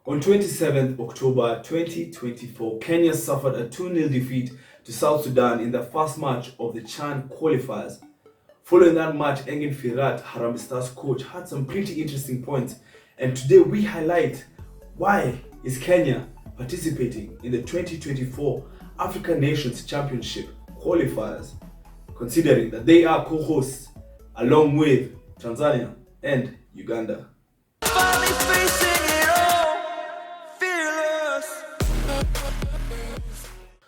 On 27th October 2024, Kenya suffered a 2-0 defeat to South Sudan in the first match of the CHAN qualifiers. Following that match, Engin Firat, Harambee Stars coach, had some pretty interesting points, and today we highlight why is Kenya participating in the 2024 African Nations Championship Qualifiers, considering that they are co-hosts along with Tanzania and Uganda.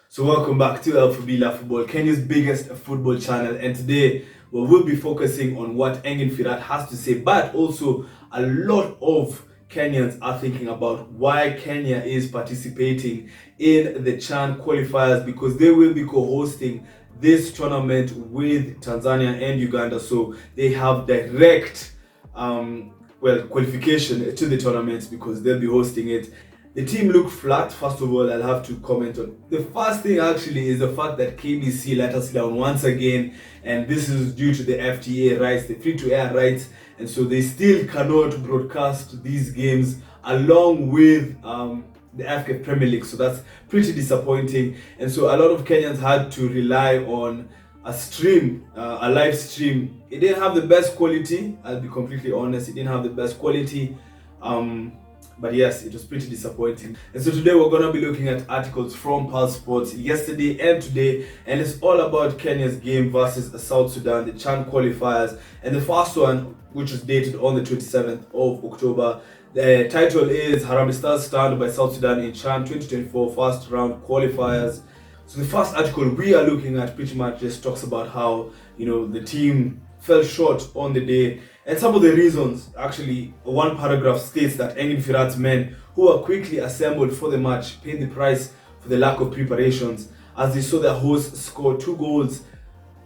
So welcome back to Alphabila Football, Kenya's biggest football channel, and today we'll be focusing on what Engin Firat has to say, but also a lot of Kenyans are thinking about why Kenya is participating in the CHAN qualifiers, because they will be co-hosting this tournament with Tanzania and Uganda, so they have direct qualification to the tournament because they'll be hosting it. The team looked flat. First of all, I'll have to comment on. The first thing actually is the fact that KBC let us down once again, and this is due to the FTA rights, the free-to-air rights, and so they still cannot broadcast these games along with the African Premier League. So that's pretty disappointing, and so a lot of Kenyans had to rely on a stream, a live stream. It didn't have the best quality. I'll be completely honest. It didn't have the best quality. But yes, it was pretty disappointing. And so today we're going to be looking at articles from Pulse Sports yesterday and today, and it's all about Kenya's game versus South Sudan, the CHAN qualifiers. And the first one, which was dated on the 27th of October, the title is Harambee Stars stand by South Sudan in CHAN 2024 first round qualifiers. So the first article we are looking at pretty much just talks about how, the team fell short on the day, and some of the reasons. Actually, one paragraph states that Engin Firat's men, who were quickly assembled for the match, paid the price for the lack of preparations, as they saw their hosts score 2 goals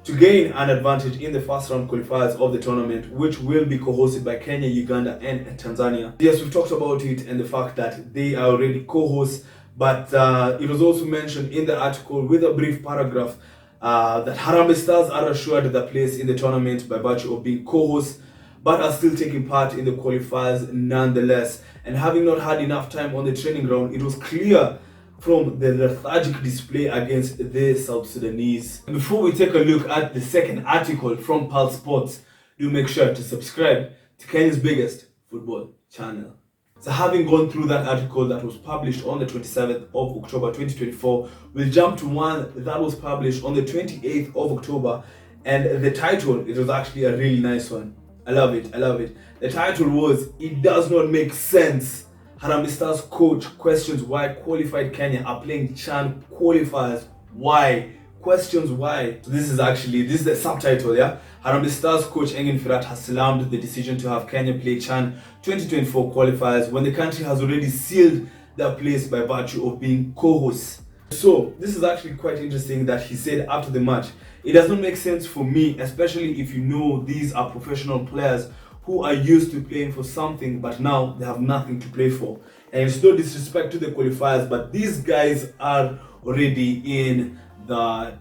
to gain an advantage in the first round qualifiers of the tournament, which will be co-hosted by Kenya, Uganda and Tanzania. Yes, we've talked about it and the fact that they are already co-hosts, but it was also mentioned in the article with a brief paragraph that Harambee Stars are assured their place in the tournament by virtue of being co-hosts, but are still taking part in the qualifiers nonetheless. And having not had enough time on the training ground, it was clear from the lethargic display against the South Sudanese. And before we take a look at the second article from Pulse Sports, do make sure to subscribe to Kenya's biggest football channel. So having gone through that article that was published on the 27th of October 2024, we'll jump to one that was published on the 28th of October. And the title, it was actually a really nice one. I love it. The title was, "It Does Not Make Sense. Harambee Stars coach questions why qualified Kenya are playing CHAN qualifiers. Why? Questions why." So this is the subtitle, yeah? Harambee Stars coach Engin Firat has slammed the decision to have Kenya play CHAN 2024 qualifiers when the country has already sealed their place by virtue of being co-hosts. So this is actually quite interesting that he said after the match, "It does not make sense for me, especially if you know these are professional players who are used to playing for something, but now they have nothing to play for. And it's no disrespect to the qualifiers, but these guys are already in the,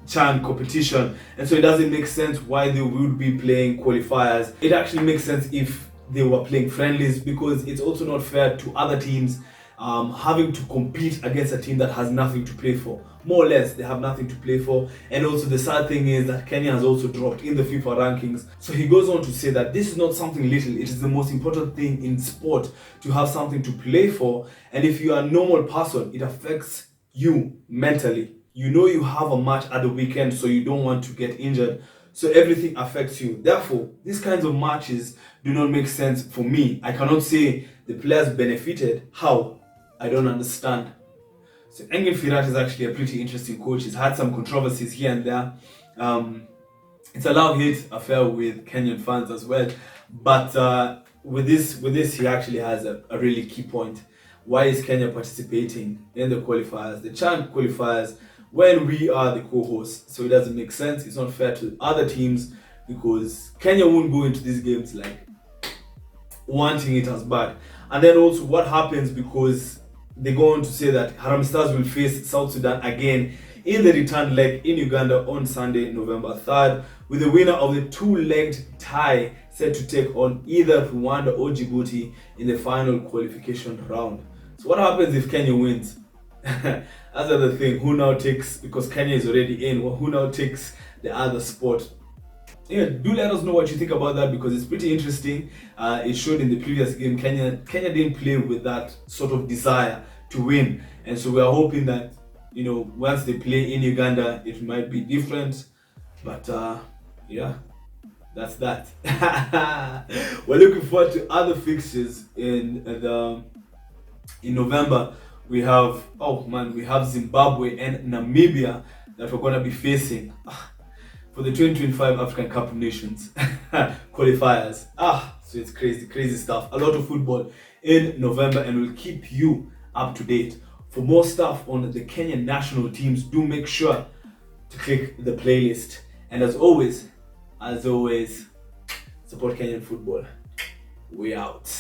CHAN competition. And so it doesn't make sense why they would be playing qualifiers. It actually makes sense if they were playing friendlies, because it's also not fair to other teams having to compete against a team that has nothing to play for. More or less, they have nothing to play for. And also the sad thing is that Kenya has also dropped in the FIFA rankings. So he goes on to say that this is not something little. It is the most important thing in sport to have something to play for. And if you are a normal person, it affects you mentally. You have a match at the weekend, so you don't want to get injured. So everything affects you. Therefore, these kinds of matches do not make sense for me. I cannot say the players benefited. How? I don't understand." So Engin Firat is actually a pretty interesting coach. He's had some controversies here and there. It's a love-hate affair with Kenyan fans as well. But with this, he actually has a really key point. Why is Kenya participating in the qualifiers, the CHAN qualifiers, when we are the co-hosts? So it doesn't make sense. It's not fair to other teams, because Kenya won't go into these games like wanting it as bad. And then also what happens, because they go on to say that Harambee Stars will face South Sudan again in the return leg in Uganda on Sunday, November 3rd, with the winner of the two-legged tie set to take on either Rwanda or Djibouti in the final qualification round. So what happens if Kenya wins? That's the thing. Who now takes, because Kenya is already in, who now takes the other spot? Yeah, do let us know what you think about that, because it's pretty interesting. It showed in the previous game Kenya didn't play with that sort of desire to win, and so we are hoping that, you know, once they play in Uganda it might be different. But yeah, that's that. We're looking forward to other fixtures in November. We have Zimbabwe and Namibia that we're gonna be facing for the 2025 African Cup of Nations Qualifiers. So it's crazy stuff. A lot of football in November, and we'll keep you up to date. For more stuff on the Kenyan national teams, do make sure to click the playlist. And as always, support Kenyan football. We out.